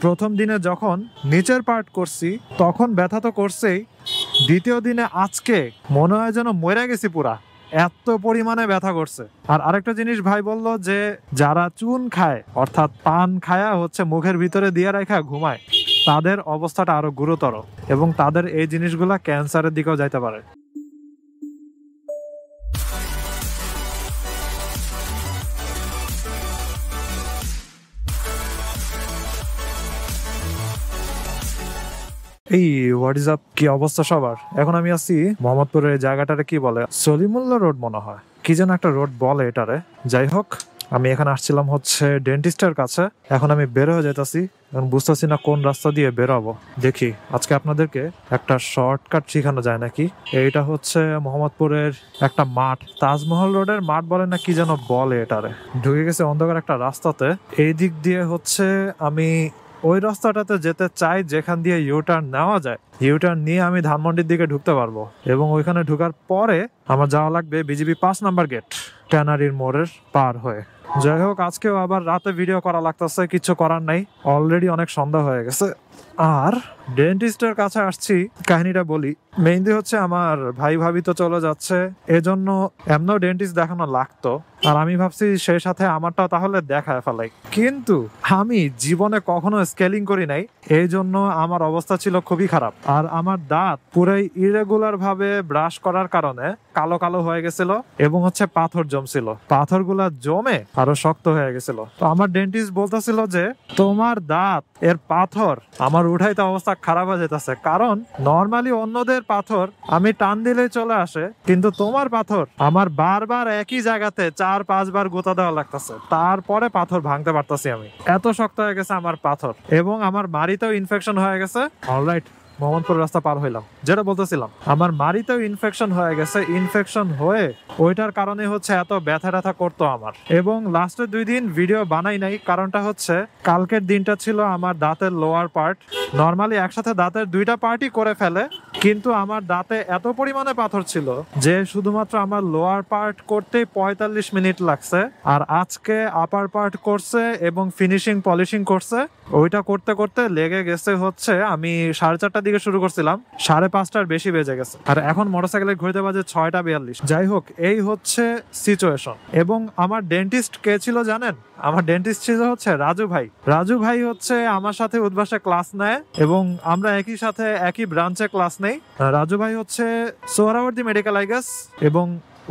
প্রথম দিনে যখন নিচের পার্ট করছি তখন ব্যথা তো করছেই, দ্বিতীয় দিনে আজকে মনে হয় যেন মরে গেছি পুরা, এত পরিমাণে ব্যথা করছে। আর আরেকটা জিনিস ভাই বলল যে যারা চুন খায় অর্থাৎ পান খায়া হচ্ছে মুখের ভিতরে দিয়ে রাখা ঘুমায়, তাদের অবস্থাটা আরো গুরুতর এবং তাদের এই জিনিসগুলা ক্যান্সারের দিকেও যাইতে পারে। এই হোয়াট ইজ আপ, কি অবস্থা সবার? এখন আমি আছি মোহাম্মদপুরের জায়গাটারে কি বলে, সলিমুল্লাহ রোড মনে হয়, কি যেন একটা রোড বলে এটারে। যাই হোক, আমি এখানে আসছিলাম হচ্ছে ডেন্টিস্টের কাছে। এখন আমি বের হয়ে যেতেছি, এখন বুঝতেছি না কোন রাস্তা দিয়ে বেরোবো। দেখি আজকে আপনাদেরকে একটা শর্টকাট শিখানো যায় নাকি। এইটা হচ্ছে মোহাম্মদপুরের একটা মাঠ, তাজমহল রোডের মাঠ বলে না কি যেন বলে এটারে। ঢুকে গেছে অন্ধকার একটা রাস্তাতে। এই দিক দিয়ে হচ্ছে আমি ওই রাস্তাটাতে যেতে চাই যেখান দিয়ে ইউটার্ন নেওয়া যায়। ইউটার্ন নিয়ে আমি ধানমন্ডির দিকে ঢুকতে পারবো এবং ওইখানে ঢুকার পরে আমার যাওয়া লাগবে বিজিবি 5 নাম্বার গেট, ট্যানারির মোড়ের পার হয়ে। যাই হোক, আজকেও আবার রাতে ভিডিও করা লাগতেছে, কিছু করার নাই, অলরেডি অনেক সন্ধ্যা হয়ে গেছে। আর ডেন্টিস্টের কাছে আসছি, কাহিনীটা বলি। মেইনলি হচ্ছে আমার ভাই ভাবি তো চলে যাচ্ছে, এজন্য এমনও ডেন্টিস্ট দেখানো লাগতো। আর আমি ভাবছি সেই সাথে আমারটাও তাহলে দেখায় ফেলাই, কিন্তু আমি জীবনে কখনো স্কেলিং করি নাই, এই জন্য আমার অবস্থা ছিল খুবই খারাপ। আর আমার দাঁত পুরাই ইরেগুলার ভাবে ব্রাশ করার কারণে কালো কালো হয়ে গেছিল এবং হচ্ছে পাথর জমছিল, পাথরগুলা জমে আরো শক্ত হয়ে গেছিল। তো আমার ডেন্টিস্ট বলতেছিল যে তোমার দাঁত এর পাথর আমার উঠাইতে অবস্থা খারাপ হয়ে যেতেছে, কারণ নর্মালি অন্যদের পাথর আমি টান দিলেই চলে আসে, কিন্তু তোমার পাথর আমার বারবার একই জায়গাতে 4-5 বার গোতা দেওয়া লাগতেছে, তারপরে পাথর ভাঙতে পারতেছি আমি। এত শক্ত হয়ে গেছে আমার পাথর এবং আমার মাড়িতেও ইনফেকশন হয়ে গেছে। অলরাইট, মোহাম্মদপুর রাস্তা পার হইলাম, যেটা বলতেছিলাম, আমার মাড়িতেও ইনফেকশন হয়ে গেছে। ইনফেকশন হয়ে ওইটার কারণে হচ্ছে এত ব্যথা ট্যাথা করতো আমার। এবং লাস্টের 2 দিন ভিডিও বানাই নাই, কারণটা হচ্ছে কালকের দিনটা ছিল আমার দাঁতের লোয়ার পার্ট। নর্মালি একসাথে দাঁতের 2টা পার্টই করে ফেলে, কিন্তু আমার দাঁতে এত পরিমাণে পাথর ছিল যে শুধুমাত্র আমার লোয়ার পার্ট করতে 45 মিনিট লাগছে। আর আজকে আপার পার্ট করছে এবং ফিনিশিং পলিশিং করছে, ওইটা করতে করতে লেগে গেছে হচ্ছে, আমি 4:30টার দিকে শুরু করছিলাম, 5:30টার বেশি বেজে গেছে। আর এখন মোটরসাইকেলে ঘুরতে বাজে 6:42। যাই হোক, এই হচ্ছে সিচুয়েশন। এবং আমার ডেন্টিস্ট কে ছিল জানেন? আমার ডেন্টিস্ট ছিল হচ্ছে রাজু ভাই। রাজু ভাই হচ্ছে আমার সাথে উদ্ভাসে ক্লাস নেয় এবং আমরা একই সাথে একই ব্রাঞ্চে ক্লাস নেই। রাজু ভাই হচ্ছে সোহরাওয়ার্দী মেডিকেল আই গেস, এবং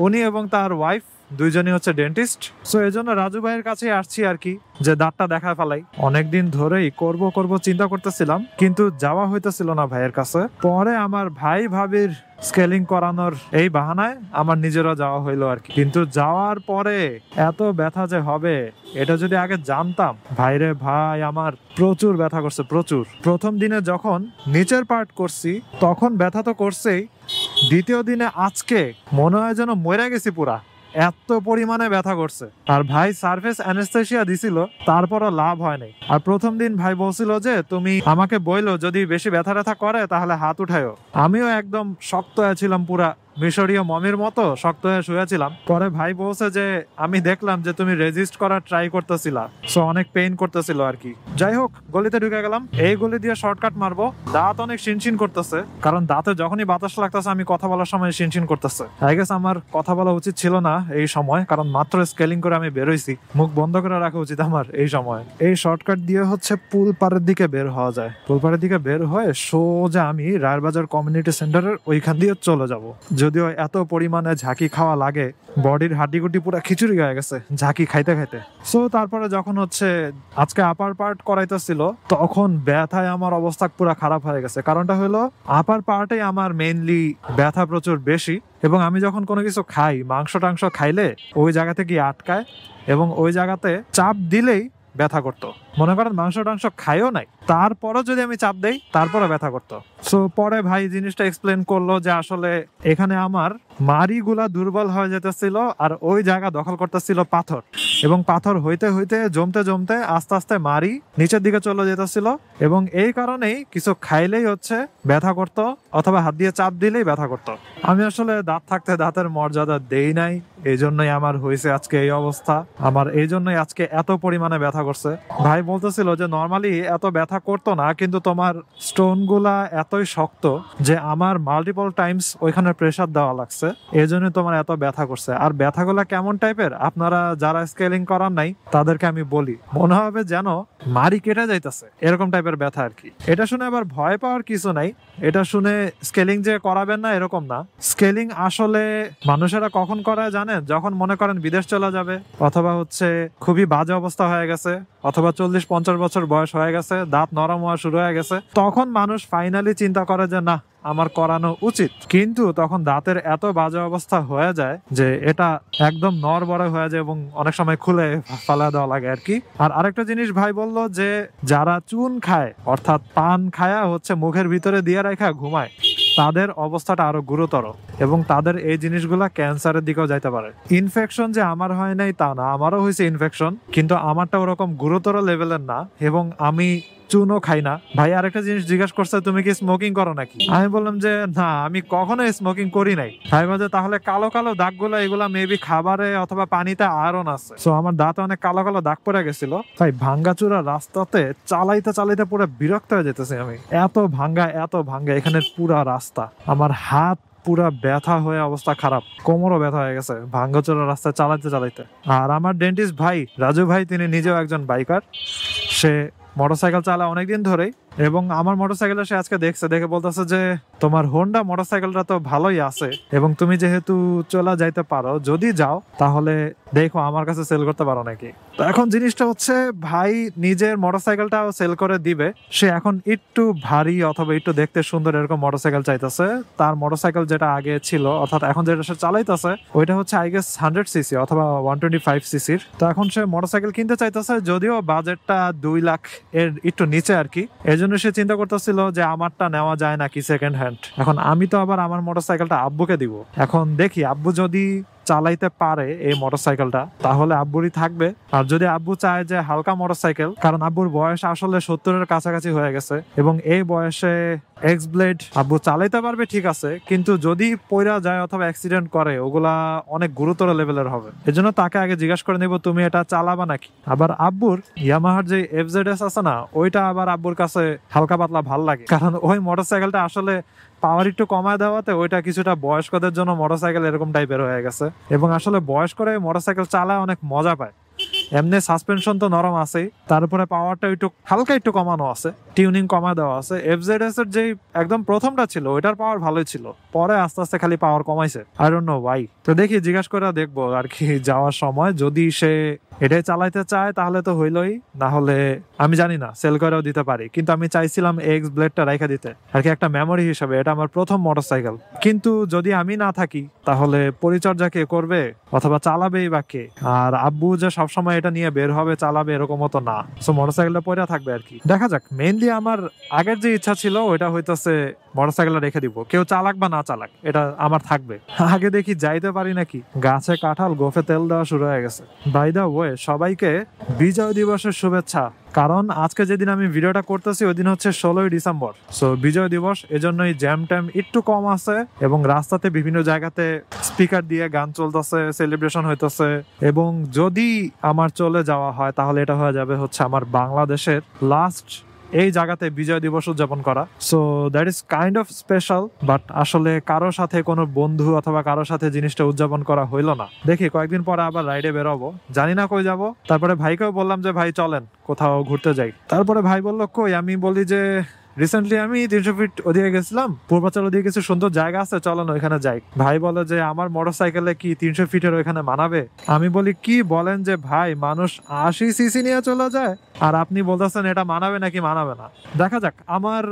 উনি এবং তার ওয়াইফ দুইজনই হচ্ছে ডেন্টিস্ট। সো এই জন্য রাজু ভাইয়ের কাছে আসছি আর কি, যে দাঁতটা দেখা ফেলাই। অনেকদিন ধরেই করব চিন্তা করতেছিলাম, কিন্তু যাওয়া হইতেছিল না ভাইয়ের কাছে। পরে আমার ভাই ভাবির স্কেলিং করানোর এই বাহানায় আমার নিজেরও যাওয়া হইলো আর কি। কিন্তু যাওয়ার পরে এত ব্যথা যে হবে এটা যদি আগে জানতাম, ভাইরে ভাই আমার প্রচুর ব্যথা করছে, প্রচুর। প্রথম দিনে যখন নিচের পার্ট করছি তখন ব্যথা তো করছেই, দ্বিতীয় দিনে আজকে মনে হয় যেন মরে গেছি পুরা, এত পরিমাণে ব্যথা করছে। আর ভাই সারফেস অ্যানেস্থেসিয়া দিছিল, তারপরও লাভ হয় নাই। আর প্রথম দিন ভাই বলছিল যে তুমি আমাকে বইলো যদি বেশি ব্যথা ট্যাথা করে তাহলে হাত উঠায়ও। আমিও একদম শক্ত হয়ে ছিলাম, পুরা মিশরীয় মমির মতো শক্ত হয়ে শুয়েছিলাম। পরে ভাই বলছে যে আমি দেখলাম যে তুমি রেজিস্ট করার ট্রাই করতেছিলা, সো অনেক পেইন করতেছিল আর কি। যাই হোক, গলিতে ঢুকে গেলাম, এই গলি দিয়ে শর্টকাট মারবো। দাঁত অনেক শিনশিন করতেছে, কারণ দাঁতে যখনই বাতাস লাগতেছে আমি কথা বলার সময় শিনশিন করতেছে। আই গেস আমার কথা বলা উচিত ছিল না এই সময়, কারণ মাত্র স্কেলিং করে আমি বেরোইছি। মুখ বন্ধ করে রাখা উচিত আমার এই সময়। এই শর্টকাট দিয়ে হচ্ছে পুল পাড়ের দিকে বের হওয়া যায়। পুল পাড়ের দিকে বের হয়ে সোজা আমি রায়েরবাজার কমিউনিটি সেন্টারের ওইখান দিয়ে চলে যাব। যদিও এত পরিমাণে ঝাঁকি খাওয়া লাগে, বডির হাড্ডিগুটি পুরো খিচুড়ি হয়ে গেছে ঝাঁকি খাইতে খাইতে। সো তারপরে যখন হচ্ছে আজকে আপার পার্ট করাইতেছিল, তখন ব্যথায় আমার অবস্থা পুরো খারাপ হয়ে গেছে। কারণটা হলো আপার পার্টে আমার মেইনলি ব্যথা প্রচুর বেশি, এবং আমি যখন কোনো কিছু খাই, মাংস টাংস খাইলে ওই জায়গাতে গিয়ে আটকায় এবং ওই জায়গাতে চাপ দিলেই ব্যথা করতো। মনে করেন মাংস টাংস খাইও নাই, তারপরও যদি আমি চাপ দেই তারপরে ব্যথা করতো। সো পরে ভাই জিনিসটা এক্সপ্লেন করলো যে আসলে এখানে আমার মাড়িগুলা দুর্বল হয়ে যেতেছিল আর ওই জায়গা দখল করতেছিল পাথর, এবং পাথর হইতে হইতে জমতে জমতে আস্তে আস্তে মাড়ি নিচের দিকে চলে যেতেছিল, এবং এই কারণেই কিছু খাইলেই হচ্ছে ব্যথা করতো অথবা হাত দিয়ে চাপ দিলেই ব্যথা করতো। আমি আসলে দাঁত থাকতে দাঁতের মর্যাদা দেই নাই, এই জন্যই আমার হয়েছে আজকে এই অবস্থা, আমার এই জন্যই আজকে এত পরিমাণে ব্যথা করছে। ভাই বলতেছিল যে নর্মালি এত ব্যথা করতো না, কিন্তু তোমার স্টোন গুলা এতই শক্ত যে আমার মাল্টিপল টাইমস ওইখানে প্রেসার দেওয়া লাগছে, এই জন্য তোমার এত ব্যথা করছে। আর ব্যথাগুলা কেমন টাইপের আপনারা যারা স্কেলিং করার নাই তাদেরকে আমি বলি, মনে হবে যেন মারি কেটে যাইতেছে, এরকম টাইপের ব্যথা আর কি। এটা শুনে আবার ভয় পাওয়ার কিছু নাই, এটা শুনে স্কেলিং যে করাবেন না এরকম না। স্কেলিং আসলে মানুষেরা কখন করায় জানেন? যখন মনে করেন বিদেশ চলে যাবে, অথবা হচ্ছে খুবই বাজে অবস্থা হয়ে গেছে, অথবা 40-50 বছর বয়স হয়ে গেছে, দাঁত নরম হওয়া শুরু হয়ে গেছে, তখন মানুষ ফাইনালি চিন্তা করে যে না, আমার করানো উচিত। কিন্তু তখন দাঁতের এত বাজে অবস্থা হয়ে যায় যে এটা একদম নড়বড়ে হয়ে যায় এবং অনেক সময় খুলে ফালা দেওয়া লাগে আর কি। আর আরেকটা জিনিস ভাই বললো যে যারা চুন খায় অর্থাৎ পান খায়া হচ্ছে মুখের ভিতরে দিয়ে রাখা ঘুমায়, তাদের অবস্থাটা আরো গুরুতর এবং তাদের এই জিনিসগুলা ক্যান্সারের দিকেও যাইতে পারে। ইনফেকশন যে আমার হয় নাই তা না, আমারও হয়েছে ইনফেকশন, কিন্তু আমারটা ওরকম গুরুতর লেভেলের না, এবং আমি চুনও খাই না। ভাই আরেকটা জিনিস জিজ্ঞাসা করছে তুমি কি স্মোকিং করো নাকি? আমি বললাম যে না, আমি কখনোই স্মোকিং করি নাই। ভাই বলছে তাহলে কালো কালো দাগগুলো এগুলা মেবি খাবারে অথবা পানিতে আয়রন আছে। সো আমার দাঁতে অনেক কালো কালো দাগ পড়ে গেছিল। ভাই ভাঙ্গাচুরা রাস্তাতে চালাইতে চালাইতে পুরো বিরক্ত হয়ে যেতেছি আমি, এত ভাঙ্গা এখানের পুরা রাস্তা, আমার হাত পুরা ব্যথা হয়ে অবস্থা খারাপ, কোমরও ব্যথা হয়ে গেছে ভাঙ্গাচোরা রাস্তায় চালাইতে চালাইতে। আর আমার ডেন্টিস্ট ভাই রাজু ভাই, তিনি নিজেও একজন বাইকার, সে মোটরসাইকেল চালায় অনেকদিন ধরেই, এবং আমার মোটরসাইকেলটা সে আজকে দেখছে, দেখে বলতেছে যে তোমার হোন্ডা মোটরসাইকেলটা তো ভালোই আছে, এবং তুমি যেহেতু চলে যাইতে পারো, যদি যাও তাহলে দেখো আমার কাছে সেল করতে পারো নাকি। তো এখন জিনিসটা হচ্ছে ভাই নিজের মোটরসাইকেলটাও সেল করে দিবে, সে এখন একটু ভারী অথবা একটু দেখতে সুন্দর এরকম মোটরসাইকেল চাইতেছে। তার মোটরসাইকেল যেটা আগে ছিল অর্থাৎ এখন যেটা সে চালাইতেছে ওইটা হচ্ছে আই গেস 100 সিসি অথবা 125 সিসির। তো এখন সে মোটরসাইকেল কিনতে চাইতেছে, যদিও বাজেটটা 2 লাখ এর একটু নিচে আর কি। এই জন্য সে চিন্তা করতেছিল যে আমারটা নেওয়া যায় নাকি সেকেন্ড হ্যান্ড। এখন আমি তো আবার আমার মোটরসাইকেলটা আব্বুকে দিব, এখন দেখি আব্বু যদি চালাইতে পারে এই মোটরসাইকেলটা তাহলে আব্বুরই থাকবে, আর যদি আব্বু চায় যে হালকা মোটরসাইকেল, কারণ আব্বুর বয়স আসলে 70-এর কাছাকাছি হয়ে গেছে, এবং এই বয়সে এক্স ব্লেড আব্বু চালাইতে পারবে ঠিক আছে, কিন্তু যদি পয়রা যায় অথবা অ্যাক্সিডেন্ট করে ওগুলা অনেক গুরুতর লেভেলের হবে। এজন্য তাকে আগে জিজ্ঞাসা করে নিব তুমি এটা চালাবা নাকি। আবার আব্বুর ইয়ামাহার যে FZS আছে না, ওইটা আবার আব্বুর কাছে হালকা পাতলা ভাল লাগে, কারণ ওই মোটরসাইকেলটা আসলে পাওয়ার একটু কমায় দেওয়াতে ওইটা কিছুটা বয়স্কদের জন্য মোটরসাইকেল এরকম টাইপের হয়ে গেছে, এবং আসলে বয়স্করা মোটরসাইকেল চালায় অনেক মজা পায়। এমনি সাসপেনশন তো নরম আছেই, তারপরে পাওয়ারটা একটু হালকা একটু কমানো আছে, টিউনিং কমা দেওয়া আছে। FZS এর যে একদম প্রথমটা ছিল ওইটার পাওয়ার ভালোই ছিল, পরে আস্তে আস্তে খালি পাওয়ার কমাইছে, আই ডোন্ট নো ওয়াই। তো দেখি জিজ্ঞাসা করে দেখবো আর কি যাওয়ার সময়, যদি সে এটাই চালাইতে চায় তাহলে তো হইলই, না হলে আমি জানি না সেল করেও দিতে পারি। কিন্তু আমি চাইছিলাম এক্স ব্লেডটা রাইখা দিতে আর কি, একটা মেমোরি হিসেবে, এটা আমার প্রথম মোটরসাইকেল। কিন্তু যদি আমি না থাকি তাহলে পরিচর্যা কে করবে অথবা চালাবেই বা কে? আর আব্বু যে সবসময় এটা নিয়ে বের হবে চালাবে এরকমও তো না, সো মোটরসাইকেলটা পড়ে থাকবে আর কি। দেখা যাক, মেইনলি আমার আগের যে ইচ্ছা ছিল ওইটা হইতেছে মোটরসাইকেলটা রেখে দিব, কেউ চালাক বা না চালাক এটা আমার থাকবে। আগে দেখি যাইতে পারি নাকি। গাছে কাঁঠাল গোফে তেল দেওয়া শুরু হয়ে গেছে। বাই দা ওয়ে, সবাইকে বিজয় দিবসের শুভেচ্ছা, কারণ আজকে যেদিন আমি ভিডিওটা করতেছি ওই দিন হচ্ছে 16ই ডিসেম্বর, সো বিজয় দিবস। এজন্যই জ্যাম ট্যাম একটু কম আছে, এবং রাস্তাতে বিভিন্ন জায়গাতে স্পিকার দিয়ে গান চলতেছে, সেলিব্রেশন হইতেছে। এবং যদি আমার চলে যাওয়া হয় তাহলে এটা হয়ে যাবে হচ্ছে আমার বাংলাদেশের লাস্ট এই জায়গাতে বিজয় দিবস উদযাপন করা। So that is kind of special, but আসলে কারোর সাথে কোনো বন্ধু অথবা কারোর সাথে জিনিসটা উদযাপন করা হইলো না। দেখি কয়েকদিন পরে আবার রাইডে বেরোবো, জানি না কই যাব। তারপরে ভাইকেও বললাম যে ভাই চলেন কোথাও ঘুরতে যাই। তারপরে ভাই বললো কই, আমি বলি যে রিসেন্টলি আমি 300 ফিট ওদিকে গেছিলাম, পূর্বাচল ওদিকে কিছু সুন্দর জায়গা আছে, চলেন ওইখানে যাই। ভাই বলে যে আমার মোটরসাইকেলে কি 300 ফিটের ওইখানে মানাবে? আমি বলি কি বলেন যে ভাই, মানুষ 80 সিসি নিয়ে চলে যায় আর আপনি বলতেছেন এটা মানাবে নাকি মানাবে না। দেখা যাক, আমার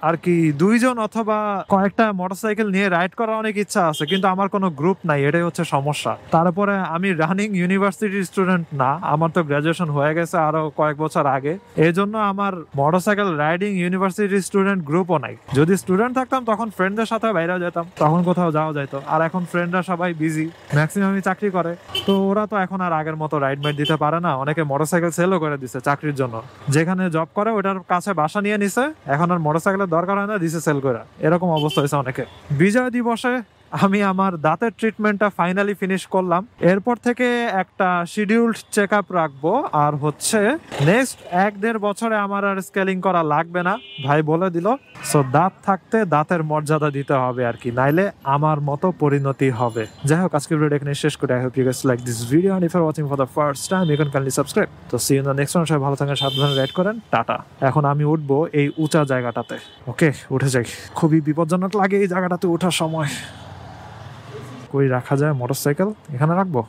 আর কি 2 জন অথবা কয়েকটা মোটরসাইকেল নিয়ে রাইড করার অনেক ইচ্ছা আছে, কিন্তু আমার কোনো গ্রুপ নাই, এটাই হচ্ছে সমস্যা। তারপরে আমি রানিং ইউনিভার্সিটির স্টুডেন্ট না, আমার তো গ্রাজুয়েশন হয়ে গেছে আরো কয়েক বছর আগে, এই জন্য আমার মোটরসাইকেল রাইডিং ইউনিভার্সিটির স্টুডেন্ট গ্রুপও নাই। যদি স্টুডেন্ট থাকতাম তখন ফ্রেন্ডদের সাথে বাইরে যেতাম, তখন কোথাও যাওয়া যাইতো। আর এখন ফ্রেন্ডরা সবাই বিজি, ম্যাক্সিমামই চাকরি করে, তো ওরা তো এখন আর আগের মতো রাইড মাইড দিতে পারে না। অনেকে মোটরসাইকেল সেলও করে দিছে চাকরির জন্য, যেখানে জব করে ওটার কাছে বাসা নিয়ে নিছে, এখন আর মোটরসাইকেলের দরকার হয় না, দিছে সেল করে। এরকম অবস্থা হয়েছে অনেকে। বিজয় দিবসে আমি আমার দাঁতের ট্রিটমেন্টটা ফাইনালি ফিনিশ করলাম। এরপর থেকে একটা শিডিউলড চেক আপ রাখবো, আর হচ্ছে নেক্সট 1-1.5 বছরে আমার আর স্কেলিং করা লাগবে না, ভাই বলে দিল। সো দাঁত থাকতে দাঁতের মর্যাদা দিতে হবে আর কি, নাইলে আমার মতো পরিণতি হবে। যাই হোক, আজকের ভিডিও এখানে শেষ করে। I hope you guys like this video, and if you are watching for the first time you can kindly subscribe. তো see you in the next one. সবাই ভালো থাকেন, সাবধানে রাইড করেন, টাটা। এখন আমি উঠবো এই উঁচা জায়গাটাতে। ওকে, উঠে যাই। খুবই বিপজ্জনক লাগে এই জায়গাটাতে ওঠার সময়। কই রাখা যায় মোটরসাইকেল? এখানে রাখবো।